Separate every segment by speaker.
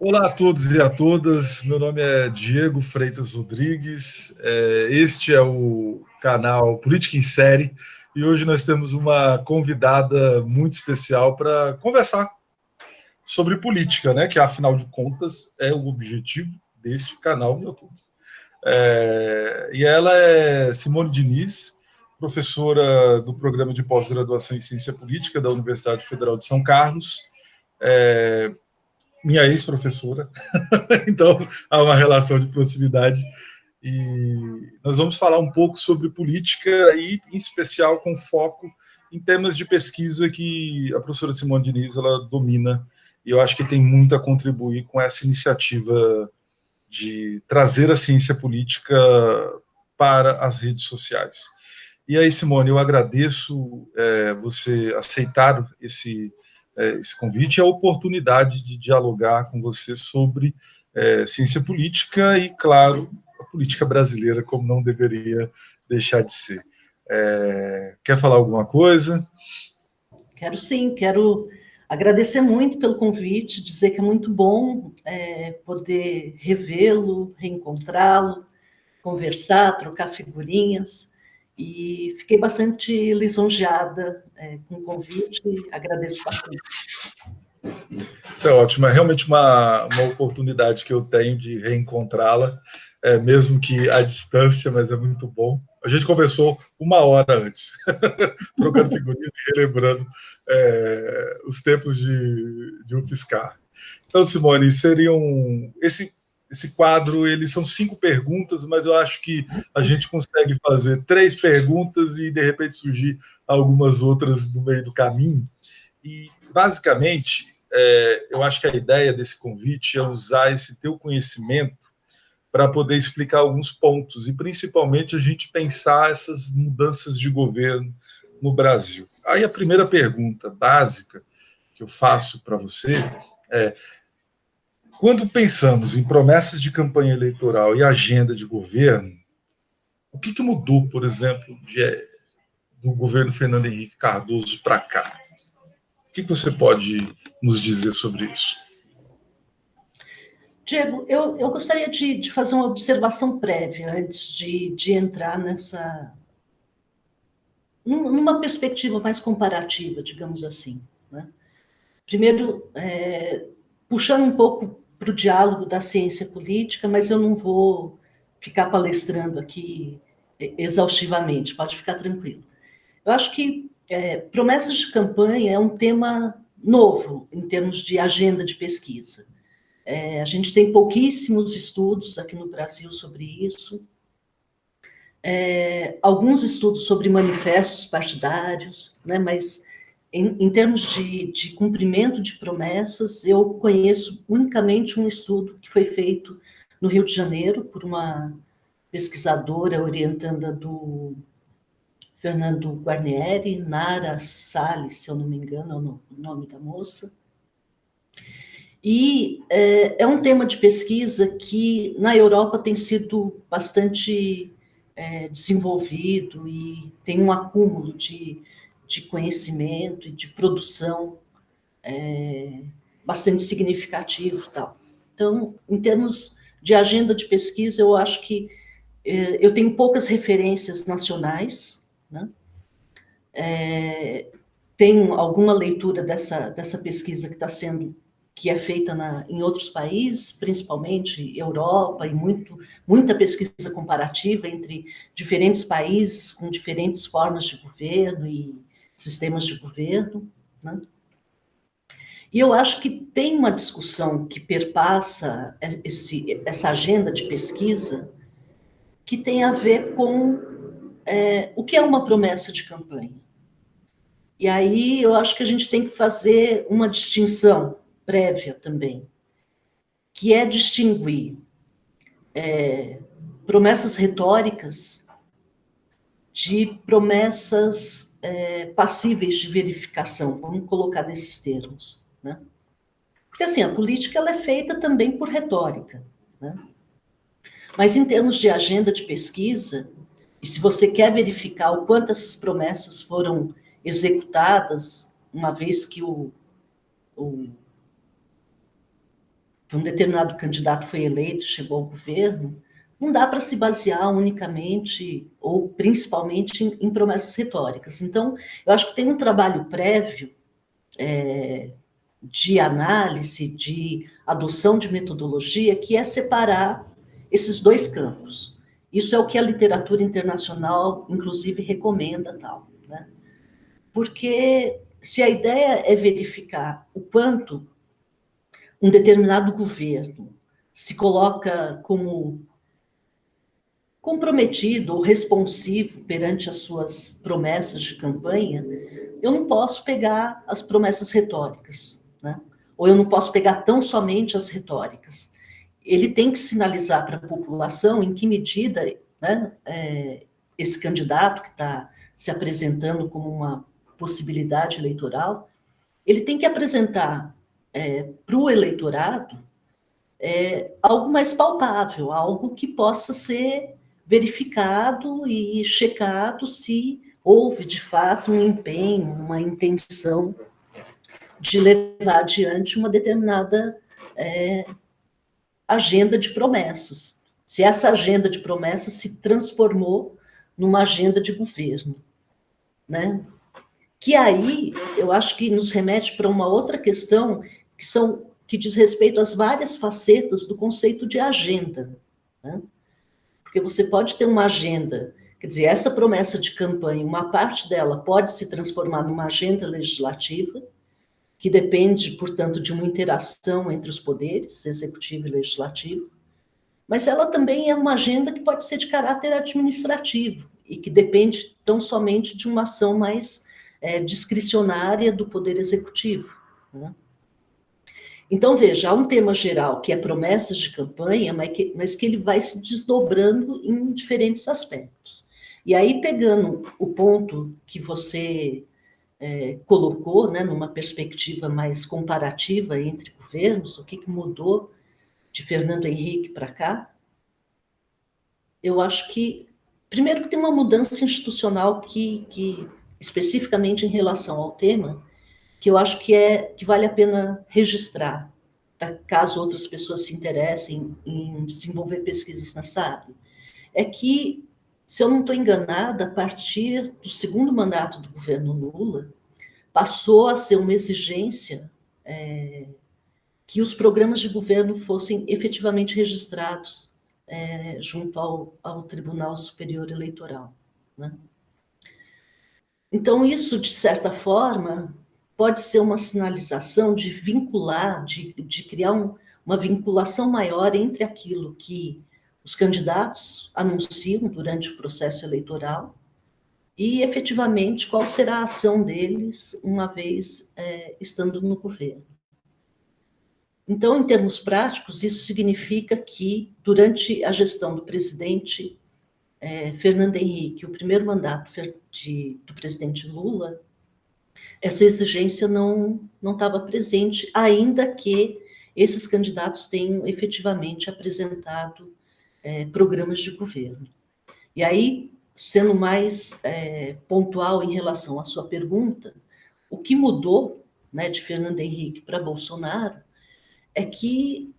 Speaker 1: Olá a todos e a todas, meu nome é Diego Freitas Rodrigues, este é o canal Política em Série e hoje nós temos uma convidada muito especial para conversar sobre política, né, que afinal de contas é o objetivo deste canal no YouTube. E ela é Simone Diniz, professora do programa de pós-graduação em Ciência Política da Universidade Federal de São Carlos, minha ex-professora, então há uma relação de proximidade. E nós vamos falar um pouco sobre política e, em especial, com foco em temas de pesquisa que a professora Simone Diniz ela domina. E eu acho que tem muito a contribuir com essa iniciativa de trazer a ciência política para as redes sociais. E aí, Simone, eu agradeço você aceitar esse convite e a oportunidade de dialogar com você sobre ciência política e, claro, a política brasileira, como não deveria deixar de ser. Quer falar alguma coisa?
Speaker 2: Quero sim, quero agradecer muito pelo convite, dizer que é muito bom poder revê-lo, reencontrá-lo, conversar, trocar figurinhas, e fiquei bastante lisonjeada com o convite e agradeço bastante.
Speaker 1: Isso é ótimo, é realmente uma oportunidade que eu tenho de reencontrá-la, mesmo que à distância, mas é muito bom. A gente conversou uma hora antes, trocando figurinhas e relembrando os tempos de UFSCar. Então, Simone, esse quadro, eles são 5 perguntas, mas eu acho que a gente consegue fazer 3 perguntas e, de repente, surgir algumas outras no meio do caminho. E, basicamente, eu acho que a ideia desse convite é usar esse teu conhecimento para poder explicar alguns pontos, e principalmente a gente pensar essas mudanças de governo no Brasil. Aí a primeira pergunta básica que eu faço para você é: quando pensamos em promessas de campanha eleitoral e agenda de governo, o que mudou, por exemplo, do governo Fernando Henrique Cardoso para cá? O que você pode nos dizer sobre isso?
Speaker 2: Diego, eu gostaria de fazer uma observação prévia antes de entrar numa perspectiva mais comparativa, digamos assim, né? Primeiro, puxando um pouco para o diálogo da ciência política, mas eu não vou ficar palestrando aqui exaustivamente, pode ficar tranquilo. Eu acho que promessas de campanha é um tema novo em termos de agenda de pesquisa. A gente tem pouquíssimos estudos aqui no Brasil sobre isso, alguns estudos sobre manifestos partidários, né, mas em termos de cumprimento de promessas, eu conheço unicamente um estudo que foi feito no Rio de Janeiro por uma pesquisadora orientanda do Fernando Guarnieri, Nara Salles, se eu não me engano, é o nome da moça. E é um tema de pesquisa que na Europa tem sido bastante desenvolvido e tem um acúmulo de conhecimento e de produção bastante significativo, tal. Então, em termos de agenda de pesquisa, eu acho que eu tenho poucas referências nacionais, né? Tenho alguma leitura dessa pesquisa que é feita em outros países, principalmente Europa, e muita pesquisa comparativa entre diferentes países com diferentes formas de governo e sistemas de governo, né? E eu acho que tem uma discussão que perpassa essa agenda de pesquisa que tem a ver com o que é uma promessa de campanha. E aí eu acho que a gente tem que fazer uma distinção prévia também, que é distinguir promessas retóricas de promessas passíveis de verificação, vamos colocar nesses termos, né? Porque assim, a política ela é feita também por retórica, né? Mas em termos de agenda de pesquisa, e se você quer verificar o quanto essas promessas foram executadas, uma vez que que um determinado candidato foi eleito, chegou ao governo, não dá para se basear unicamente ou principalmente em promessas retóricas. Então, eu acho que tem um trabalho prévio de análise, de adoção de metodologia, que é separar esses dois campos. Isso é o que a literatura internacional, inclusive, recomenda, tal, né? Porque se a ideia é verificar o quanto um determinado governo se coloca como comprometido ou responsivo perante as suas promessas de campanha, eu não posso pegar as promessas retóricas, né? Ou eu não posso pegar tão somente as retóricas. Ele tem que sinalizar para a população em que medida, né, esse candidato que está se apresentando como uma possibilidade eleitoral, ele tem que apresentar para o eleitorado algo mais palpável, algo que possa ser verificado e checado se houve, de fato, um empenho, uma intenção de levar adiante uma determinada agenda de promessas. Se essa agenda de promessas se transformou numa agenda de governo, né? Que aí eu acho que nos remete para uma outra questão que diz respeito às várias facetas do conceito de agenda, né? Porque você pode ter uma agenda, quer dizer, essa promessa de campanha, uma parte dela pode se transformar numa agenda legislativa, que depende, portanto, de uma interação entre os poderes, executivo e legislativo, mas ela também é uma agenda que pode ser de caráter administrativo e que depende tão somente de uma ação mais discricionária do poder executivo, né? Então, veja, há um tema geral que é promessas de campanha, mas que ele vai se desdobrando em diferentes aspectos. E aí, pegando o ponto que você colocou, né, numa perspectiva mais comparativa entre governos, o que mudou de Fernando Henrique para cá, eu acho que, primeiro, que tem uma mudança institucional que especificamente em relação ao tema, que eu acho que vale a pena registrar, caso outras pessoas se interessem em desenvolver pesquisas nessa área. É que, se eu não estou enganada, a partir do segundo mandato do governo Lula, passou a ser uma exigência que os programas de governo fossem efetivamente registrados junto ao Tribunal Superior Eleitoral, né? Então, isso, de certa forma, pode ser uma sinalização de vincular, de criar uma vinculação maior entre aquilo que os candidatos anunciam durante o processo eleitoral e, efetivamente, qual será a ação deles uma vez estando no governo. Então, em termos práticos, isso significa que, durante a gestão do presidente Fernando Henrique, o primeiro mandato do presidente Lula, essa exigência não estava presente, ainda que esses candidatos tenham efetivamente apresentado programas de governo. E aí, sendo mais pontual em relação à sua pergunta, o que mudou, né, de Fernando Henrique para Bolsonaro é que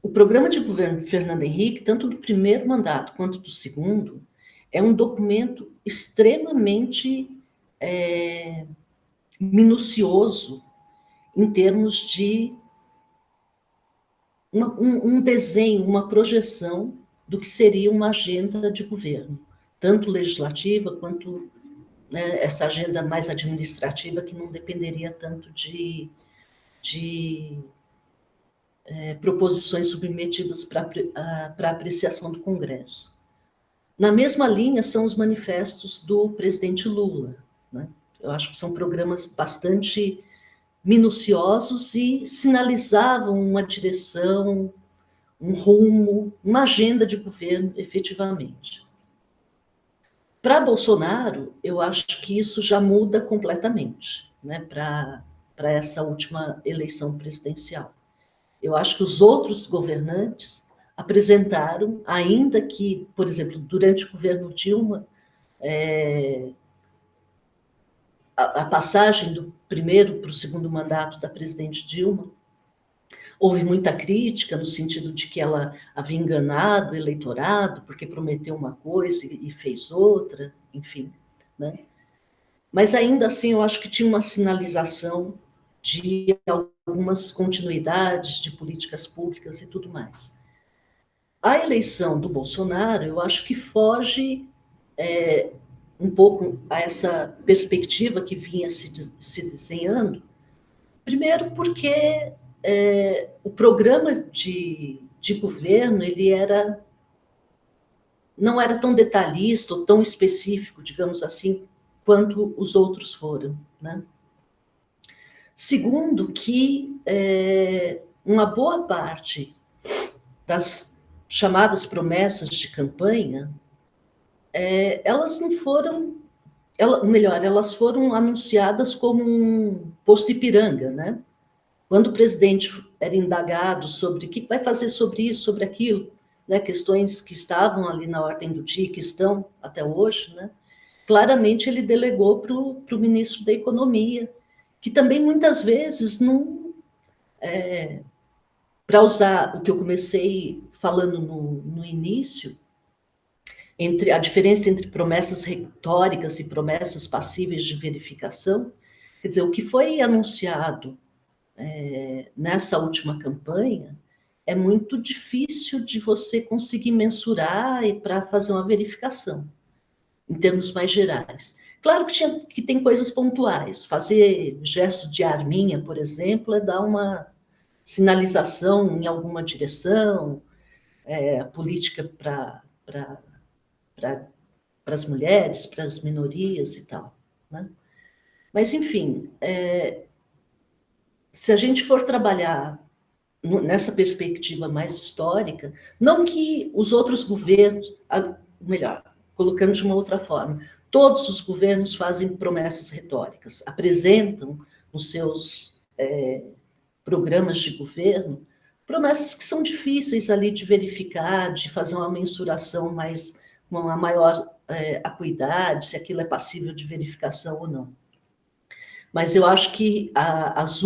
Speaker 2: o programa de governo de Fernando Henrique, tanto do primeiro mandato quanto do segundo, é um documento extremamente minucioso em termos de um desenho, uma projeção do que seria uma agenda de governo, tanto legislativa quanto, né, essa agenda mais administrativa, que não dependeria tanto de proposições submetidas para apreciação do Congresso. Na mesma linha são os manifestos do presidente Lula, né? Eu acho que são programas bastante minuciosos e sinalizavam uma direção, um rumo, uma agenda de governo, efetivamente. Para Bolsonaro, eu acho que isso já muda completamente, né, para essa última eleição presidencial. Eu acho que os outros governantes apresentaram, ainda que, por exemplo, durante o governo Dilma, a passagem do primeiro para o segundo mandato da presidente Dilma Houve muita crítica no sentido de que ela havia enganado o eleitorado, porque prometeu uma coisa e fez outra, enfim, né? Mas ainda assim eu acho que tinha uma sinalização de algumas continuidades de políticas públicas e tudo mais. A eleição do Bolsonaro, eu acho que foge um pouco a essa perspectiva que vinha se desenhando. Primeiro porque o programa de governo ele não era tão detalhista ou tão específico, digamos assim, quanto os outros foram, né? Segundo, que uma boa parte das chamadas promessas de campanha, elas não foram, melhor, elas foram anunciadas como um posto Ipiranga, né? Quando o presidente era indagado sobre o que vai fazer sobre isso, sobre aquilo, né, questões que estavam ali na ordem do dia, que estão até hoje, né, claramente ele delegou para o ministro da Economia, que também muitas vezes não... para usar o que eu comecei falando no início, entre a diferença entre promessas retóricas e promessas passíveis de verificação, quer dizer, o que foi anunciado nessa última campanha é muito difícil de você conseguir mensurar e para fazer uma verificação, em termos mais gerais. Claro que tem coisas pontuais. Fazer gesto de arminha, por exemplo, é dar uma sinalização em alguma direção, política para as mulheres, para as minorias e tal, né? Mas, enfim, se a gente for trabalhar nessa perspectiva mais histórica, não que os outros governos, melhor, colocando de uma outra forma, todos os governos fazem promessas retóricas, apresentam nos seus programas de governo promessas que são difíceis ali de verificar, de fazer uma mensuração mais, com uma maior acuidade, se aquilo é passível de verificação ou não. Mas eu acho que as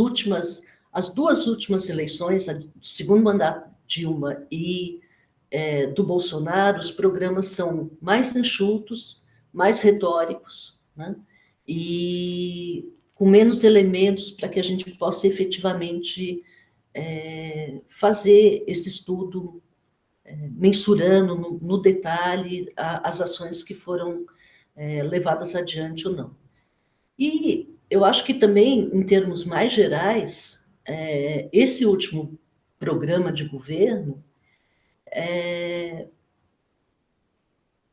Speaker 2: duas últimas eleições, do segundo mandato de Dilma e do Bolsonaro, os programas são mais enxutos, mais retóricos, né? E com menos elementos para que a gente possa efetivamente fazer esse estudo mensurando no detalhe as ações que foram levadas adiante ou não. E eu acho que também, em termos mais gerais, esse último programa de governo,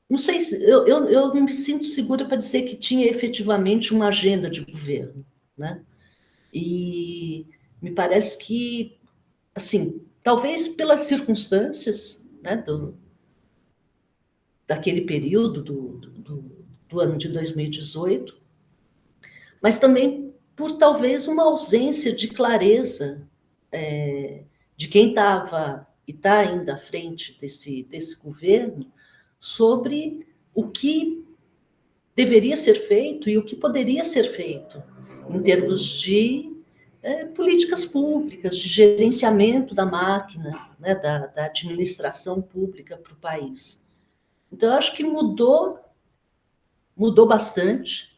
Speaker 2: não sei se eu não me sinto segura para dizer que tinha efetivamente uma agenda de governo, né? E me parece que, assim, talvez pelas circunstâncias, né, daquele período do ano de 2018, mas também por talvez uma ausência de clareza de quem estava e está ainda à frente desse governo sobre o que deveria ser feito e o que poderia ser feito em termos de políticas públicas, de gerenciamento da máquina, né, da administração pública para o país. Então, eu acho que mudou bastante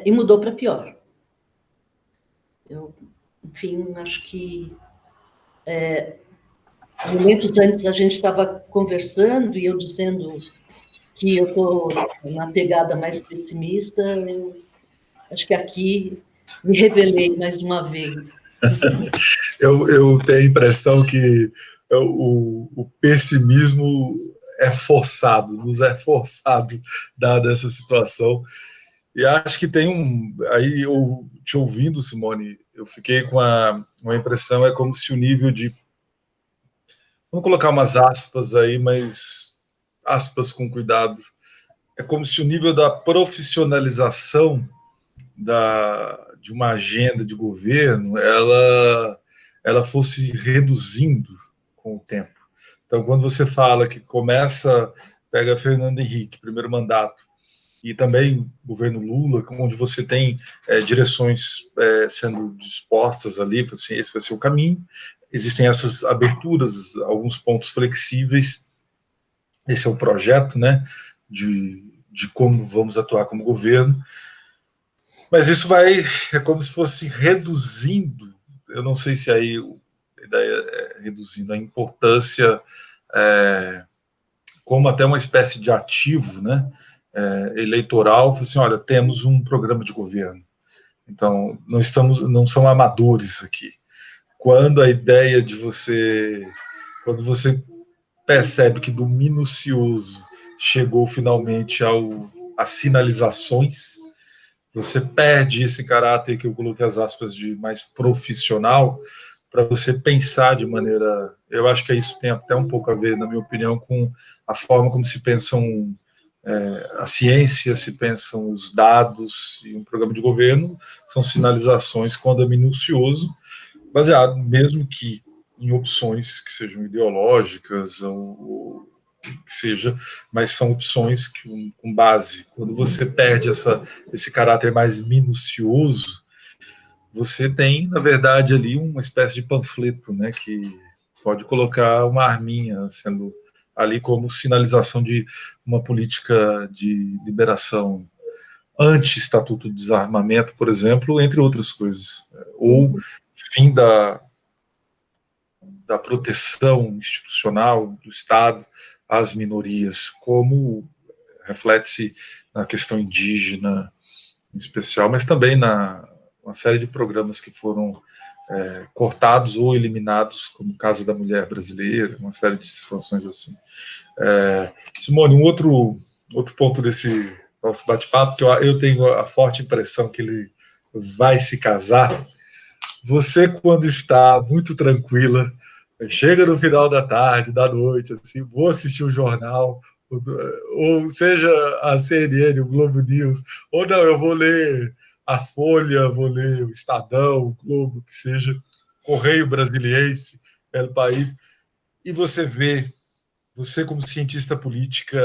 Speaker 2: e mudou para pior. Eu, enfim, acho que momentos antes a gente estava conversando e eu dizendo que eu estou na pegada mais pessimista, eu acho que aqui me revelei mais uma vez.
Speaker 1: Eu tenho a impressão que o pessimismo é forçado, nos é forçado, dada essa situação. E acho que tem aí, eu te ouvindo, Simone, eu fiquei com uma impressão, é como se o nível de... Vamos colocar umas aspas aí, mas aspas com cuidado. É como se o nível da profissionalização de uma agenda de governo, ela fosse reduzindo com o tempo. Então, quando você fala que pega Fernando Henrique, primeiro mandato, e também governo Lula, onde você tem direções sendo dispostas ali, assim, esse vai ser o caminho. Existem essas aberturas, alguns pontos flexíveis. Esse é o projeto, né, de como vamos atuar como governo. Mas isso é como se fosse reduzindo, eu não sei se aí a ideia é reduzindo a importância como até uma espécie de ativo, né, eleitoral, assim, olha, temos um programa de governo. Então, não são amadores aqui. Quando a ideia de quando você percebe que do minucioso chegou finalmente às sinalizações, você perde esse caráter que eu coloquei as aspas de mais profissional para você pensar de maneira. Eu acho que isso tem até um pouco a ver, na minha opinião, com a forma como se pensam a ciência, se pensam os dados e um programa de governo, são sinalizações quando é minucioso, baseado mesmo que em opções que sejam ideológicas ou que seja, mas são opções com base. Quando você perde esse caráter mais minucioso, você tem, na verdade, ali uma espécie de panfleto, né, que pode colocar uma arminha sendo ali como sinalização de uma política de liberação anti-estatuto de desarmamento, por exemplo, entre outras coisas, ou fim da proteção institucional do Estado às minorias, como reflete-se na questão indígena, em especial, mas também na uma série de programas que foram cortados ou eliminados, como Casa da Mulher Brasileira, uma série de situações assim. Simone, outro ponto desse nosso bate-papo, que eu tenho a forte impressão que ele vai se casar. Você, quando está muito tranquila, chega no final da tarde, da noite, assim, vou assistir um jornal, ou seja a CNN, o Globo News, ou não, eu vou ler a Folha, vou ler o Estadão, o Globo, que seja, Correio Brasiliense, El País, e você como cientista política,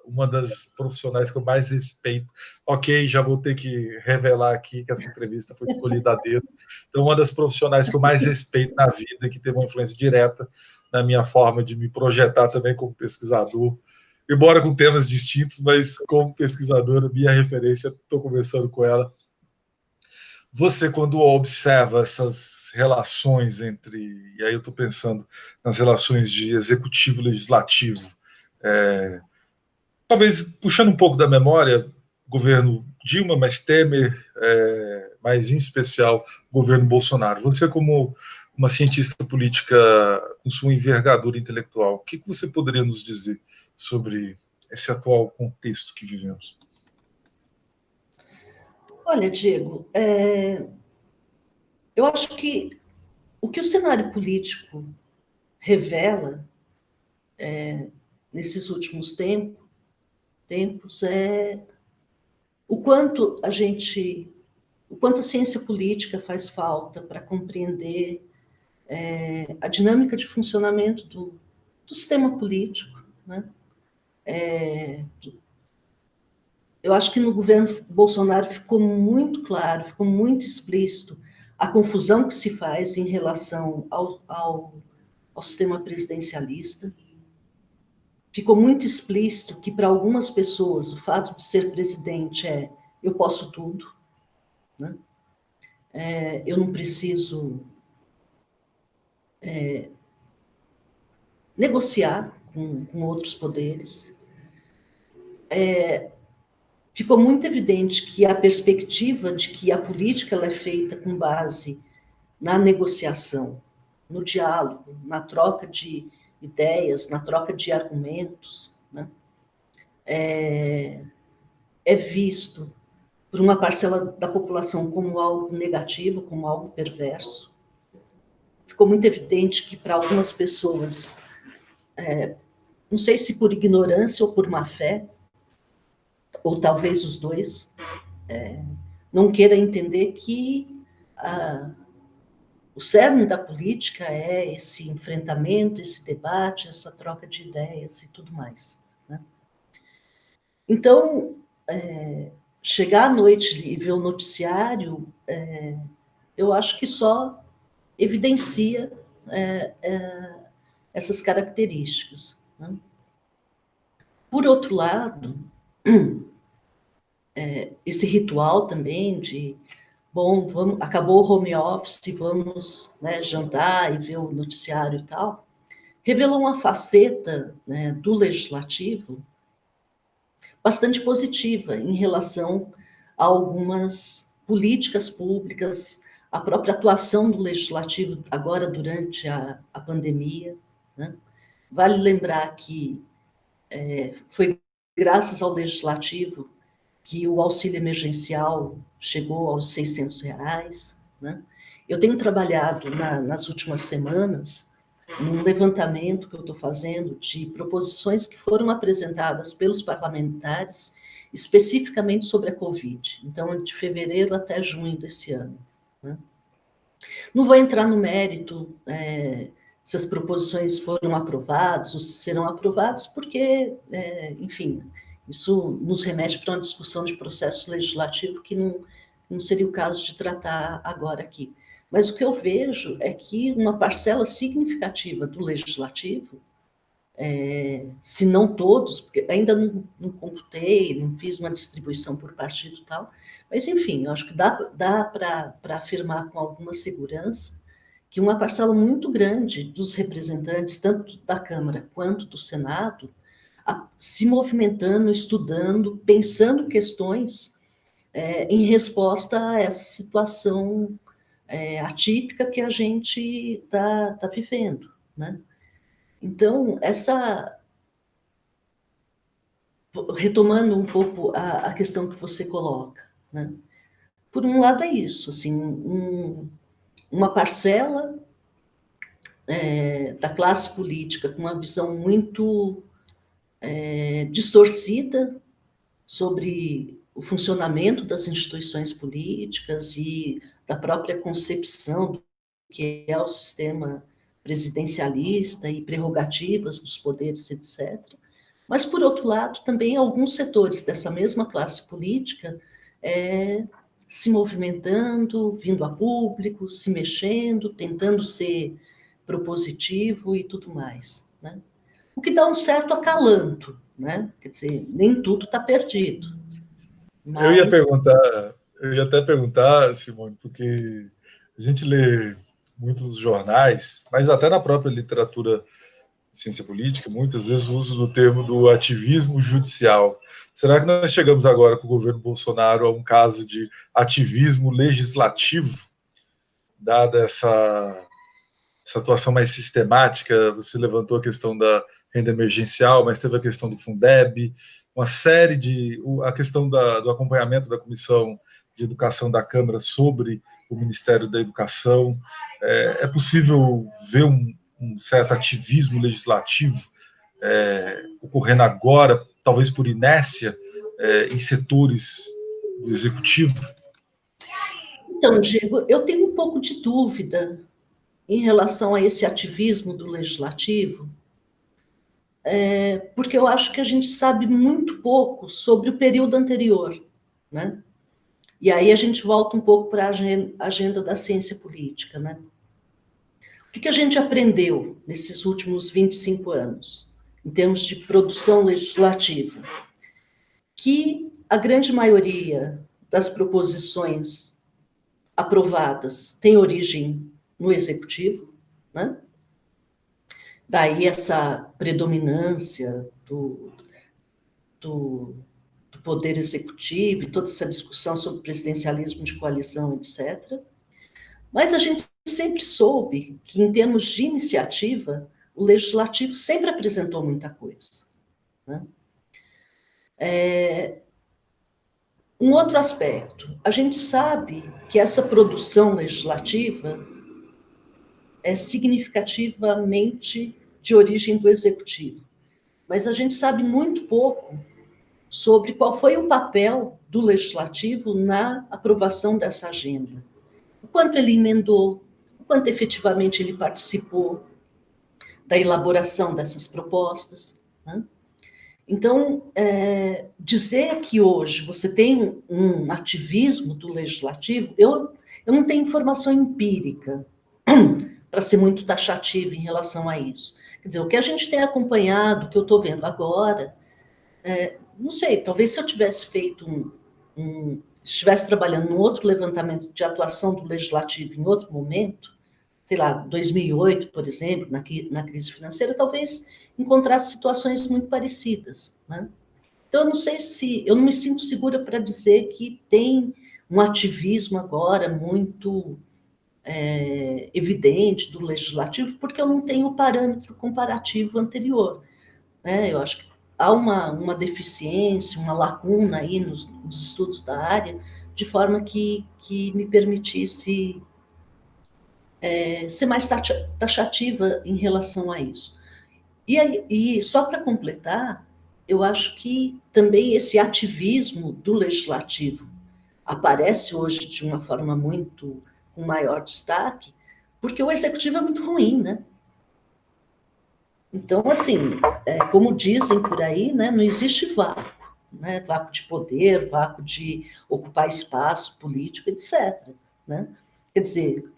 Speaker 1: uma das profissionais que eu mais respeito. Ok, já vou ter que revelar aqui que essa entrevista foi escolhida a dedo. Então, uma das profissionais que eu mais respeito na vida, que teve uma influência direta na minha forma de me projetar também como pesquisador, embora com temas distintos, mas como pesquisadora, minha referência, estou conversando com ela. Você, quando observa essas relações e aí eu estou pensando nas relações de executivo e legislativo, talvez puxando um pouco da memória, governo Dilma, mas Temer, mas em especial governo Bolsonaro. Você, como uma cientista política com sua envergadura intelectual, o que você poderia nos dizer sobre esse atual contexto que vivemos?
Speaker 2: Olha, Diego, eu acho que o que o cenário político revela nesses últimos tempos é o quanto o quanto a ciência política faz falta para compreender a dinâmica de funcionamento do sistema político, né? Eu acho que no governo Bolsonaro ficou muito claro, ficou muito explícito a confusão que se faz em relação ao sistema presidencialista. Ficou muito explícito que, para algumas pessoas, o fato de ser presidente eu posso tudo, né? Eu não preciso negociar com outros poderes. Ficou muito evidente que a perspectiva de que a política ela é feita com base na negociação, no diálogo, na troca de ideias, na troca de argumentos, né? É visto por uma parcela da população como algo negativo, como algo perverso. Ficou muito evidente que para algumas pessoas, não sei se por ignorância ou por má fé, ou talvez os dois, não queira entender que o cerne da política é esse enfrentamento, esse debate, essa troca de ideias e tudo mais, né? Então, chegar à noite e ver o noticiário, eu acho que só evidencia essas características, né? Por outro lado, esse ritual também de, bom, acabou o home office, vamos, né, jantar e ver o noticiário e tal, revelou uma faceta, né, do legislativo bastante positiva em relação a algumas políticas públicas, a própria atuação do legislativo agora durante a pandemia, né? Vale lembrar que foi graças ao legislativo que o auxílio emergencial chegou aos R$ 600, né? Eu tenho trabalhado nas últimas semanas num levantamento que eu estou fazendo de proposições que foram apresentadas pelos parlamentares especificamente sobre a Covid. Então, de fevereiro até junho desse ano, né? Não vou entrar no mérito se as proposições foram aprovadas ou se serão aprovadas, porque, enfim, isso nos remete para uma discussão de processo legislativo que não seria o caso de tratar agora aqui. Mas o que eu vejo é que uma parcela significativa do legislativo, se não todos, porque ainda não computei, não fiz uma distribuição por partido e tal, mas, enfim, eu acho que dá para afirmar com alguma segurança que uma parcela muito grande dos representantes, tanto da Câmara quanto do Senado, se movimentando, estudando, pensando questões em resposta a essa situação atípica que a gente está vivendo, né? Então, retomando um pouco a questão que você coloca, né? Por um lado é isso, assim, uma parcela da classe política com uma visão muito distorcida sobre o funcionamento das instituições políticas e da própria concepção do que é o sistema presidencialista e prerrogativas dos poderes, etc. Mas, por outro lado, também alguns setores dessa mesma classe política se movimentando, vindo a público, se mexendo, tentando ser propositivo e tudo mais, né? O que dá um certo acalanto, né? Quer dizer, nem tudo está perdido.
Speaker 1: Eu ia
Speaker 2: Mas,
Speaker 1: perguntar, eu ia até perguntar, Simone, porque a gente lê muitos jornais, mas até na própria literatura de ciência política, muitas vezes o uso do termo do ativismo judicial. Será que nós chegamos agora com o governo Bolsonaro a um caso de ativismo legislativo, dada essa atuação mais sistemática? Você levantou a questão da renda emergencial, mas teve a questão do Fundeb, uma série de. A questão do acompanhamento da Comissão de Educação da Câmara sobre o Ministério da Educação. É possível ver um certo ativismo legislativo ocorrendo agora, talvez por inércia, em setores do executivo?
Speaker 2: então, Diego, eu tenho um pouco de dúvida em relação a esse ativismo do legislativo, porque eu acho que a gente sabe muito pouco sobre o período anterior, né? E aí a gente volta um pouco para a agenda da ciência política, né? O que a gente aprendeu nesses últimos 25 anos, em termos de produção legislativa? Que a grande maioria das proposições aprovadas tem origem no executivo, né? Daí essa predominância do poder executivo e toda essa discussão sobre presidencialismo de coalizão, etc. Mas a gente sempre soube que, em termos de iniciativa, o legislativo sempre apresentou muita coisa, né? Um outro aspecto, a gente sabe que essa produção legislativa é significativamente de origem do executivo, mas a gente sabe muito pouco sobre qual foi o papel do legislativo na aprovação dessa agenda. O quanto ele emendou, o quanto efetivamente ele participou da elaboração dessas propostas, né? Então, dizer que hoje você tem um ativismo do legislativo, eu não tenho informação empírica para ser muito taxativa em relação a isso. Quer dizer, o que a gente tem acompanhado, o que eu estou vendo agora, não sei, talvez se eu tivesse feito estivesse trabalhando num outro levantamento de atuação do legislativo em outro momento, sei lá, 2008, por exemplo, na crise financeira, talvez encontrasse situações muito parecidas, né? Então, eu não sei se, eu não me sinto segura para dizer que tem um ativismo agora muito evidente do legislativo, porque eu não tenho o parâmetro comparativo anterior, né? Eu acho que há uma deficiência, uma lacuna aí nos estudos da área, de forma que me permitisse ser mais taxativa em relação a isso. E só para completar, eu acho que também esse ativismo do legislativo aparece hoje de uma forma muito com maior destaque, porque o executivo é muito ruim, né? Então, assim, como dizem por aí, né, não existe vácuo, né? Vácuo de poder, vácuo de ocupar espaço político, etc. Né? Quer dizer,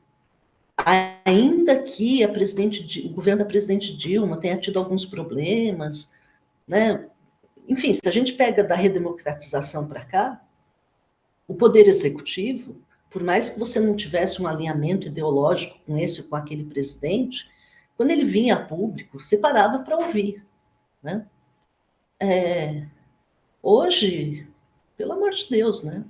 Speaker 2: ainda que o governo da presidente Dilma tenha tido alguns problemas, né? Enfim, se a gente pega da redemocratização para cá, o poder executivo, por mais que você não tivesse um alinhamento ideológico com esse ou com aquele presidente, quando ele vinha a público, você parava para ouvir, né? Hoje, pelo amor de Deus, né?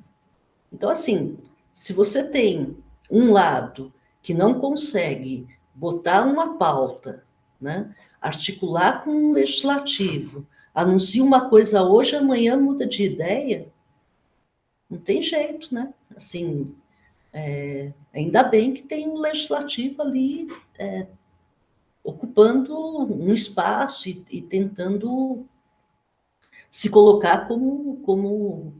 Speaker 2: Então, assim, se você tem um lado que não consegue botar uma pauta, né, articular com um legislativo, anuncia uma coisa hoje, amanhã muda de ideia, não tem jeito, né? Assim, ainda bem que tem um legislativo ali ocupando um espaço e tentando se colocar como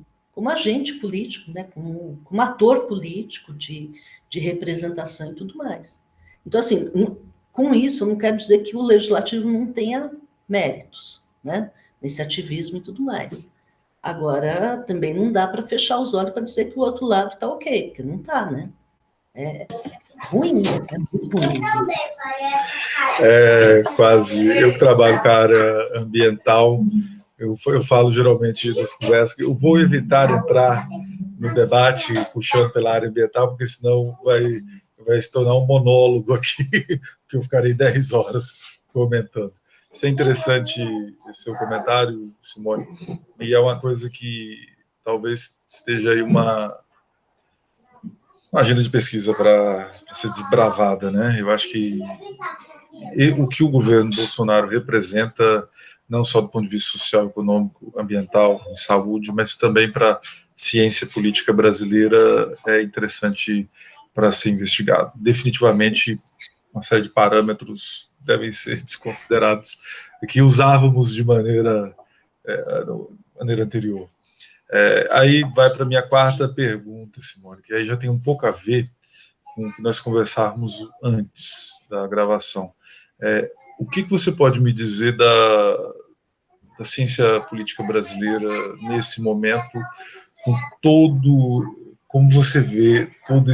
Speaker 2: agente político, né? como ator político de representação e tudo mais. Então, assim, com isso, eu não quero dizer que o legislativo não tenha méritos, né? Nesse ativismo e tudo mais. Agora, também não dá para fechar os olhos para dizer que o outro lado está ok, porque não está, né? É ruim, é muito ruim.
Speaker 1: Quase. Eu que trabalho com a área ambiental, eu falo geralmente das conversas que eu vou evitar entrar no debate puxando pela área ambiental, porque senão vai se tornar um monólogo aqui, que eu ficarei 10 horas comentando. Isso é interessante, esse seu comentário, Simone, e é uma coisa que talvez esteja aí uma agenda de pesquisa para ser desbravada, né? Eu acho que o que o governo Bolsonaro representa, não só do ponto de vista social, econômico, ambiental, de saúde, mas também para a ciência política brasileira, é interessante para ser investigado. Definitivamente, uma série de parâmetros devem ser desconsiderados que usávamos de maneira anterior. Aí vai para a minha quarta pergunta, Simone, que aí já tem um pouco a ver com o que nós conversávamos antes da gravação. O que você pode me dizer da ciência política brasileira nesse momento, com como você vê todo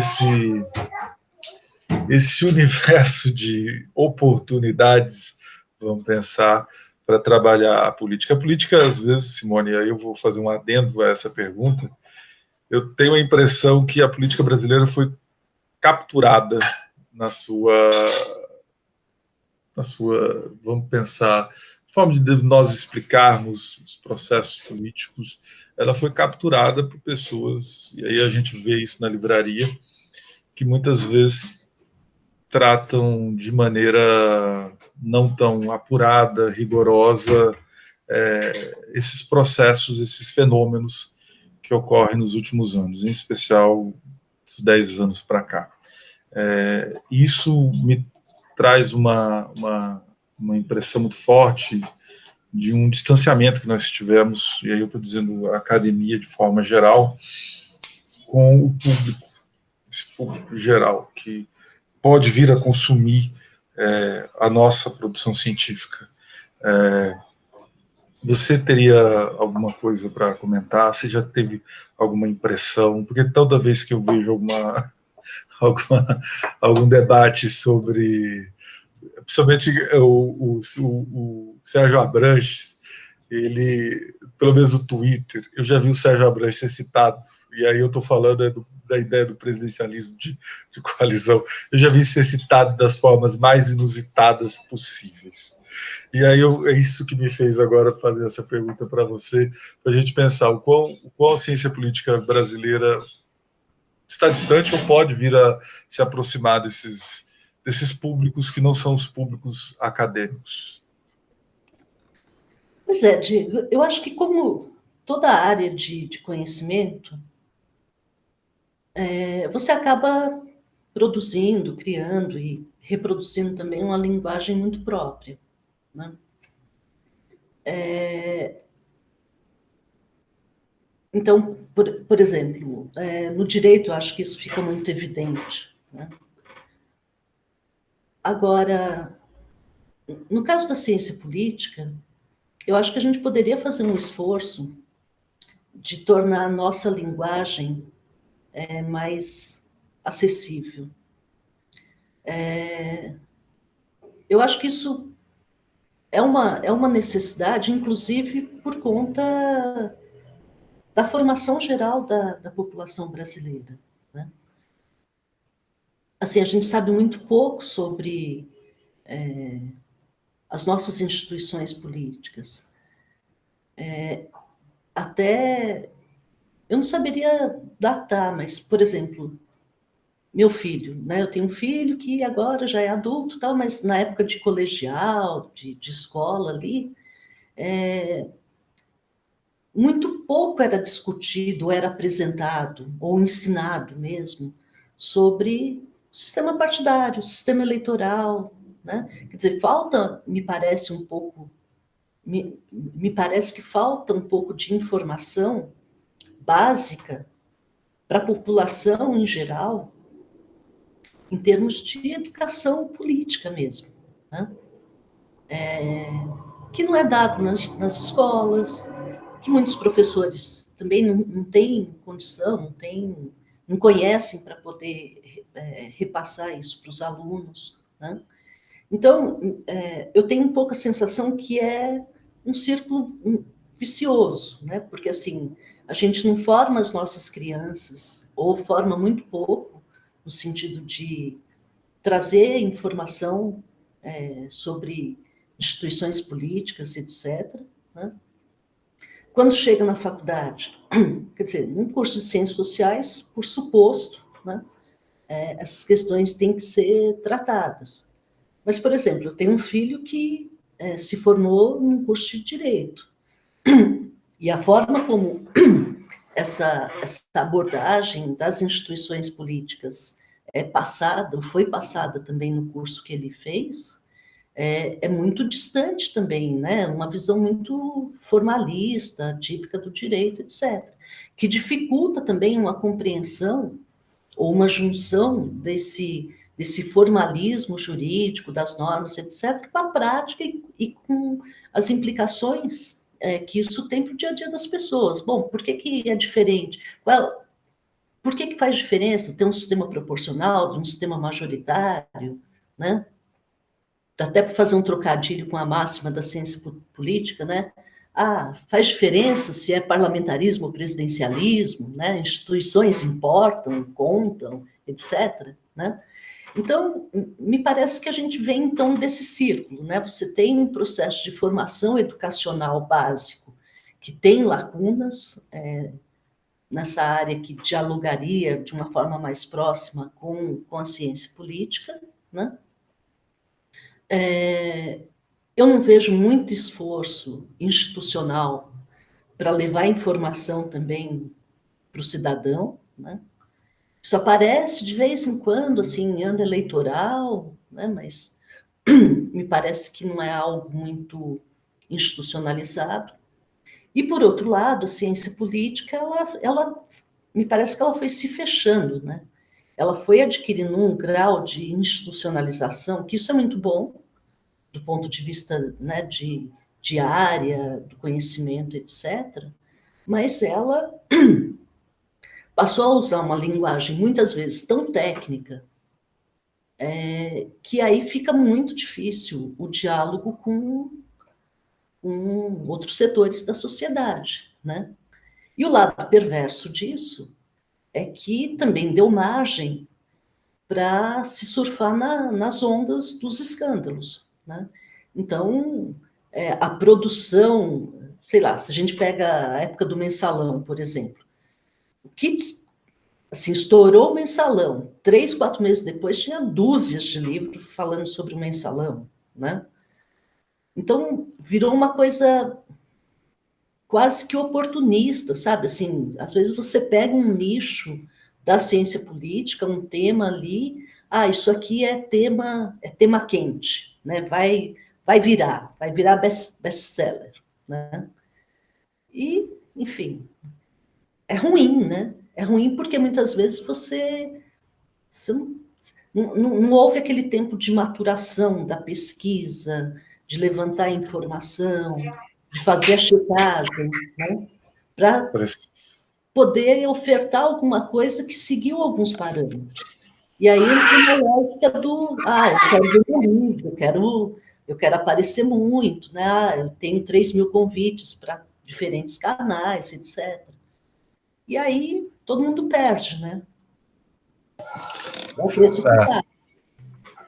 Speaker 1: esse universo de oportunidades, vamos pensar, para trabalhar a política? A política, às vezes, Simone, aí eu vou fazer um adendo a essa pergunta, eu tenho a impressão que a política brasileira foi capturada na sua, vamos pensar, forma de nós explicarmos os processos políticos, ela foi capturada por pessoas, e aí a gente vê isso na livraria, que muitas vezes tratam de maneira não tão apurada, rigorosa, esses processos, esses fenômenos que ocorrem nos últimos anos, em especial os 10 anos para cá. Isso me traz uma impressão muito forte de um distanciamento que nós tivemos, e aí eu estou dizendo a academia de forma geral, com o público, esse público geral, que pode vir a consumir a nossa produção científica. Você teria alguma coisa para comentar? Você já teve alguma impressão? Porque toda vez que eu vejo alguma, algum debate sobre, principalmente o Sérgio Abranches, ele, pelo menos no Twitter, eu já vi o Sérgio Abranches ser citado, e aí eu estou falando da ideia do presidencialismo de coalizão, eu já vi ser citado das formas mais inusitadas possíveis. E aí é isso que me fez agora fazer essa pergunta para você, para a gente pensar o quão a ciência política brasileira está distante ou pode vir a se aproximar desses públicos que não são os públicos acadêmicos.
Speaker 2: Pois é, Diego, eu acho que como toda área de conhecimento, você acaba produzindo, criando e reproduzindo também uma linguagem muito própria, né? Então, por exemplo, no direito, eu acho que isso fica muito evidente, né? Agora, no caso da ciência política, eu acho que a gente poderia fazer um esforço de tornar a nossa linguagem mais acessível. Eu acho que isso é uma necessidade, inclusive por conta da formação geral da população brasileira, né? Assim, a gente sabe muito pouco sobre as nossas instituições políticas. Até, eu não saberia datar, mas, por exemplo, meu filho, né? Eu tenho um filho que agora já é adulto, tal, mas na época de colegial, de escola ali, muito pouco era discutido, era apresentado, ou ensinado mesmo, sobre sistema partidário, sistema eleitoral, né? Quer dizer, falta, me parece um pouco, me parece que falta um pouco de informação básica para a população em geral, em termos de educação política mesmo, né? Que não é dado nas escolas, que muitos professores também não têm condição, não conhecem para poder repassar isso para os alunos, né? Então, eu tenho um pouco a sensação que é um círculo vicioso, né? Porque, assim, a gente não forma as nossas crianças, ou forma muito pouco, no sentido de trazer informação sobre instituições políticas, etc., né? Quando chega na faculdade, quer dizer, num curso de ciências sociais, por suposto, né, essas questões têm que ser tratadas. Mas, por exemplo, eu tenho um filho que se formou num curso de direito. E a forma como essa abordagem das instituições políticas foi passada também no curso que ele fez, é muito distante também, né? Uma visão muito formalista, típica do direito, etc., que dificulta também uma compreensão ou uma junção desse formalismo jurídico, das normas, etc., com a prática e com as implicações que isso tem para o dia a dia das pessoas. Bom, por que é diferente? Por que faz diferença ter um sistema proporcional de um sistema majoritário, né? Até para fazer um trocadilho com a máxima da ciência política, né? Ah, faz diferença se é parlamentarismo ou presidencialismo, né? Instituições importam, contam, etc., né? Então, me parece que a gente vem, então, desse círculo, né? Você tem um processo de formação educacional básico que tem lacunas nessa área que dialogaria de uma forma mais próxima com a ciência política, né? Eu não vejo muito esforço institucional para levar informação também para o cidadão, né? Isso aparece de vez em quando, assim, em ano eleitoral, né? Mas me parece que não é algo muito institucionalizado. E, por outro lado, a ciência política, ela me parece que ela foi se fechando, né? Ela foi adquirindo um grau de institucionalização, que isso é muito bom, do ponto de vista, né, de área, do conhecimento, etc., mas ela passou a usar uma linguagem muitas vezes tão técnica que aí fica muito difícil o diálogo com outros setores da sociedade, né? E o lado perverso disso é que também deu margem para se surfar nas ondas dos escândalos, né? Então, a produção, sei lá, se a gente pega a época do mensalão, por exemplo, o que assim, estourou o mensalão, 3, 4 meses depois tinha dúzias de livros falando sobre o mensalão, né? Então, virou uma coisa quase que oportunista, sabe? Assim, às vezes você pega um nicho da ciência política, um tema ali, isso aqui é tema quente, né? Vai virar best-seller, né? E, enfim, é ruim, né? É ruim porque muitas vezes você não houve aquele tempo de maturação da pesquisa, de levantar a informação, de fazer a checagem, né? Para poder ofertar alguma coisa que seguiu alguns parâmetros. E aí entra uma lógica eu quero vender livro, eu quero aparecer muito, né? Eu tenho 3.000 convites para diferentes canais, etc. E aí todo mundo perde, né? É o preço que dá.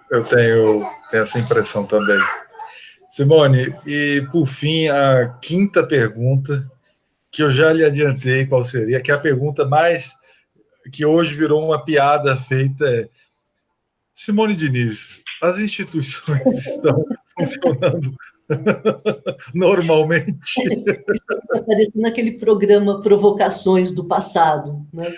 Speaker 1: Eu tenho essa impressão também. Simone, e por fim, a quinta pergunta, que eu já lhe adiantei qual seria, que é a pergunta mais que hoje virou uma piada feita é: Simone Diniz, as instituições estão funcionando normalmente?
Speaker 2: Isso está parecendo aquele programa Provocações do passado, né?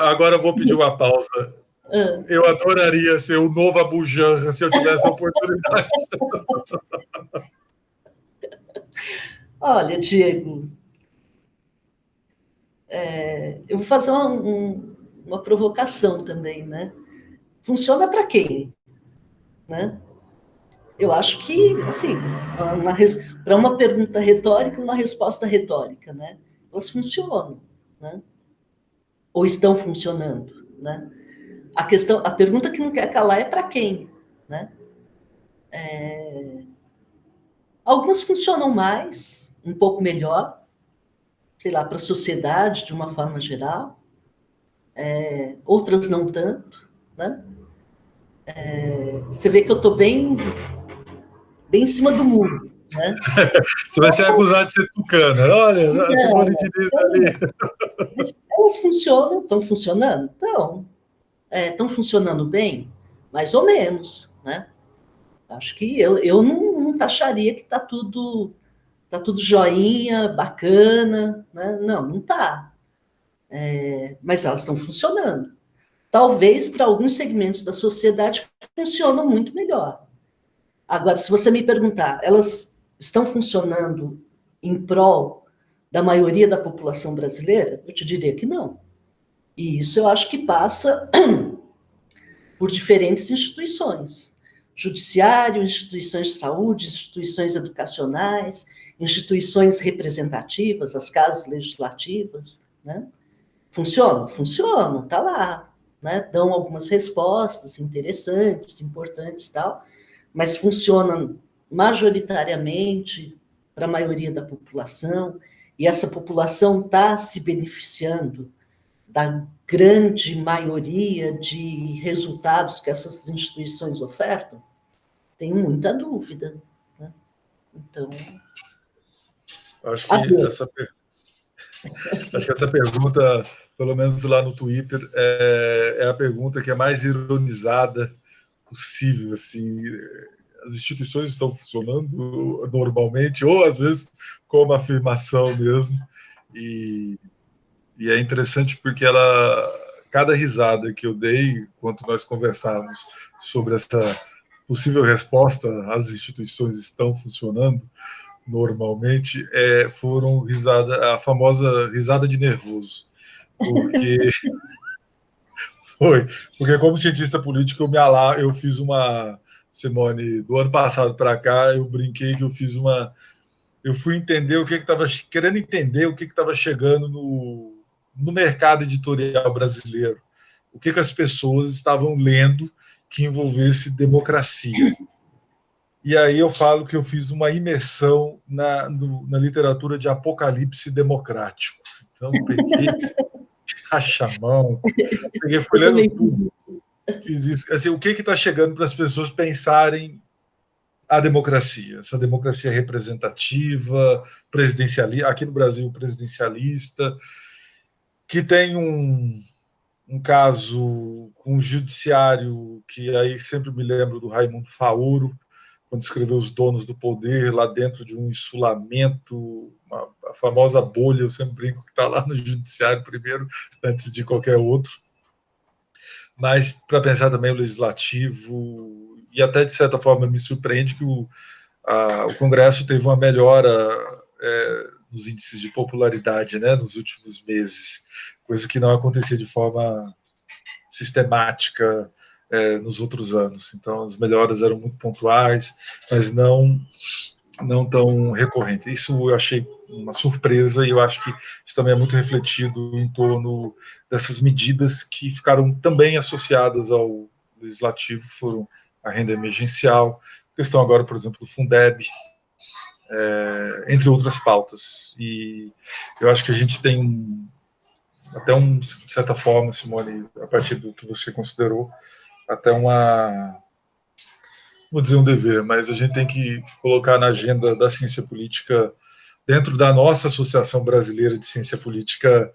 Speaker 1: Agora eu vou pedir uma pausa.
Speaker 2: Ah.
Speaker 1: Eu adoraria ser o novo Abu Janra se eu tivesse a oportunidade.
Speaker 2: Olha, Diego, eu vou fazer uma provocação também, né? Funciona para quem, né? Eu acho que, assim, para uma pergunta retórica, uma resposta retórica, né? Elas funcionam, né? Ou estão funcionando, né? A pergunta que não quer calar é para quem, né? Algumas funcionam mais, um pouco melhor, sei lá, para a sociedade de uma forma geral, outras não tanto, né? Você vê que eu estou bem em cima do muro, né?
Speaker 1: Você vai ser acusado de ser tucana. Olha, a Simone Diniz ali.
Speaker 2: Elas funcionam, estão funcionando? Estão funcionando bem? Mais ou menos, né? Acho que eu não taxaria que tá tudo joinha, bacana, né? Não está. Mas elas estão funcionando. Talvez para alguns segmentos da sociedade funcionam muito melhor. Agora, se você me perguntar, elas estão funcionando em prol da maioria da população brasileira? Eu te diria que não. E isso eu acho que passa por diferentes instituições. Judiciário, instituições de saúde, instituições educacionais, instituições representativas, as casas legislativas, né? Funcionam? Funcionam, está lá. Né? Dão algumas respostas interessantes, importantes e tal, mas funcionam majoritariamente para a maioria da população, e essa população está se beneficiando da grande maioria de resultados que essas instituições ofertam? Tenho muita dúvida. Né? Então,
Speaker 1: Acho que essa pergunta, pelo menos lá no Twitter, é a pergunta que é mais ironizada possível. Assim, as instituições estão funcionando normalmente, ou às vezes como afirmação mesmo. E é interessante porque cada risada que eu dei enquanto nós conversávamos sobre essa possível resposta, as instituições estão funcionando normalmente, foram a famosa risada de nervoso. Porque como cientista político eu fiz uma Simone, do ano passado para cá, eu brinquei que eu fui entender o que estava querendo entender o que estava chegando no mercado editorial brasileiro, o que as pessoas estavam lendo que envolvesse democracia. E aí eu falo que eu fiz uma imersão na literatura de apocalipse democrático. Então, peguei Rachamão, peguei, fui
Speaker 2: Eu
Speaker 1: lendo
Speaker 2: também fiz
Speaker 1: tudo.
Speaker 2: isso.
Speaker 1: Fiz isso. Assim, o que está chegando para as pessoas pensarem a democracia, essa democracia representativa, presidencialista, aqui no Brasil, presidencialista, que tem um caso com o judiciário, que aí sempre me lembro do Raimundo Faoro, quando escreveu Os Donos do Poder, lá dentro de um insulamento, a famosa bolha, eu sempre brinco que está lá no judiciário primeiro, antes de qualquer outro. Mas para pensar também o legislativo, e até de certa forma me surpreende que o Congresso teve uma melhora nos índices de popularidade, né, nos últimos meses, coisa que não acontecia de forma sistemática nos outros anos. Então, as melhoras eram muito pontuais, mas não tão recorrentes. Isso eu achei uma surpresa e eu acho que isso também é muito refletido em torno dessas medidas que ficaram também associadas ao legislativo, foram a renda emergencial, questão agora, por exemplo, do Fundeb, entre outras pautas. E eu acho que a gente tem até de certa forma, Simone, a partir do que você considerou, até vou dizer um dever, mas a gente tem que colocar na agenda da ciência política, dentro da nossa Associação Brasileira de Ciência Política,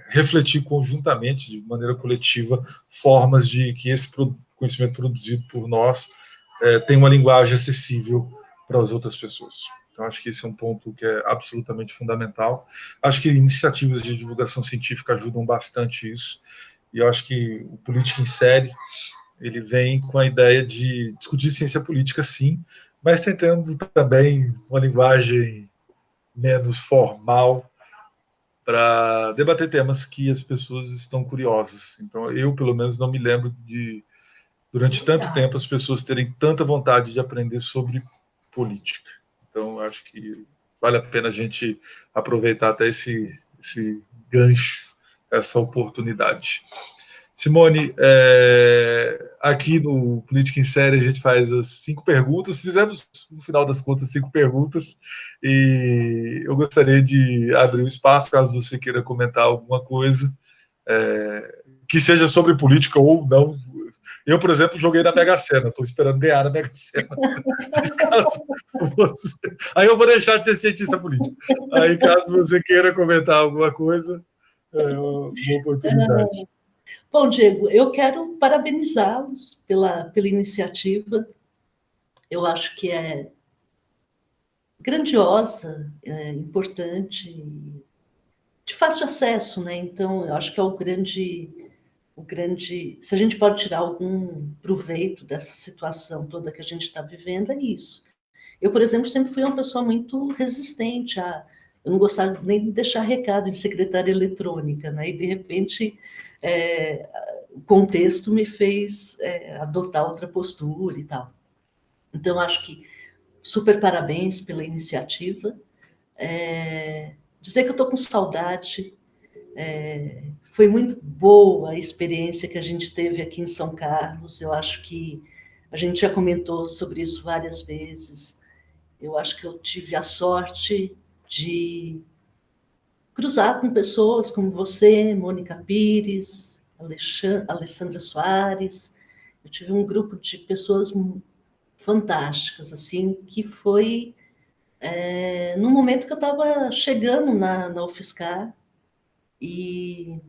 Speaker 1: refletir conjuntamente, de maneira coletiva, formas de que esse conhecimento produzido por nós tenha uma linguagem acessível para as outras pessoas. Então, acho que esse é um ponto que é absolutamente fundamental. Acho que iniciativas de divulgação científica ajudam bastante isso, e eu acho que o Política em Série ele vem com a ideia de discutir ciência política, sim, mas tentando também uma linguagem menos formal para debater temas que as pessoas estão curiosas. Então, eu, pelo menos, não me lembro de, durante tanto tempo, as pessoas terem tanta vontade de aprender sobre política. Então, acho que vale a pena a gente aproveitar até esse gancho, essa oportunidade. Simone, aqui no Política em Série a gente faz as 5 perguntas. Fizemos, no final das contas, 5 perguntas. E eu gostaria de abrir um espaço, caso você queira comentar alguma coisa, que seja sobre política ou não. Eu, por exemplo, joguei na Mega Sena. Estou esperando ganhar na Mega Sena. Mas caso você... Aí eu vou deixar de ser cientista político. Aí, caso você queira comentar alguma coisa, é uma oportunidade.
Speaker 2: Bom, Diego, eu quero parabenizá-los pela iniciativa. Eu acho que é grandiosa, é importante, de fácil acesso, né? Então, eu acho que é o grande. Se a gente pode tirar algum proveito dessa situação toda que a gente está vivendo, é isso. Eu, por exemplo, sempre fui uma pessoa muito resistente a. Eu não gostava nem de deixar recado de secretária eletrônica, né? E, de repente, o contexto me fez adotar outra postura e tal. Então, acho que super parabéns pela iniciativa. Dizer que eu estou com saudade. Foi muito boa a experiência que a gente teve aqui em São Carlos. Eu acho que a gente já comentou sobre isso várias vezes. Eu acho que eu tive a sorte de cruzar com pessoas como você, Mônica Pires, Alessandra Soares. Eu tive um grupo de pessoas fantásticas, assim, que foi no momento que eu estava chegando na UFSCar, e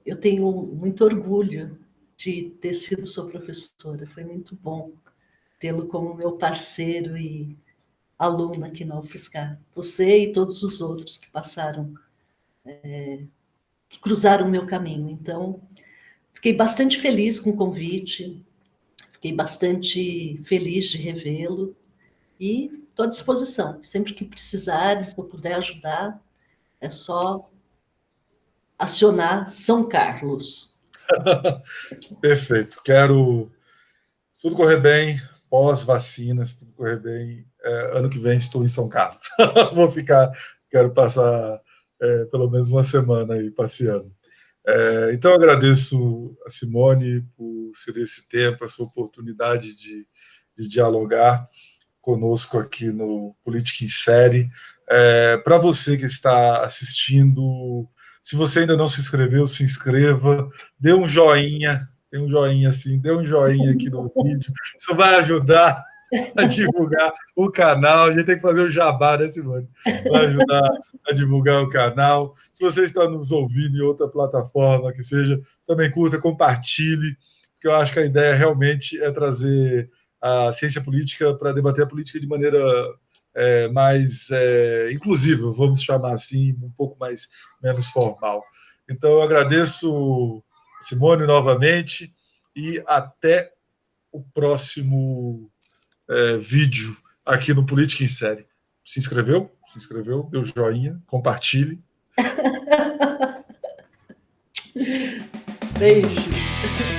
Speaker 2: eu tenho muito orgulho de ter sido sua professora. Foi muito bom tê-lo como meu parceiro e aluno aqui na UFSCar. Você e todos os outros que passaram, que cruzaram o meu caminho. Então, fiquei bastante feliz com o convite, fiquei bastante feliz de revê-lo e estou à disposição. Sempre que precisar, se eu puder ajudar, é só acionar São Carlos.
Speaker 1: Perfeito. Quero Se tudo correr bem, pós-vacina, se tudo correr bem, ano que vem estou em São Carlos. Vou ficar, quero passar pelo menos uma semana aí passeando. Então, eu agradeço a Simone por ceder esse tempo, essa oportunidade de dialogar conosco aqui no Política em Série. Para você que está assistindo, se você ainda não se inscreveu, se inscreva, dê um joinha, tem um joinha assim, dê um joinha aqui no vídeo, isso vai ajudar a divulgar o canal. A gente tem que fazer o jabá, né, Simone? Vai ajudar a divulgar o canal. Se você está nos ouvindo em outra plataforma que seja, também curta, compartilhe, porque eu acho que a ideia realmente é trazer a ciência política para debater a política de maneira mais inclusiva, vamos chamar assim, um pouco menos formal. Então, eu agradeço, Simone, novamente, e até o próximo vídeo aqui no Política em Série. Se inscreveu? Se inscreveu, deu joinha, compartilhe.
Speaker 2: Beijo.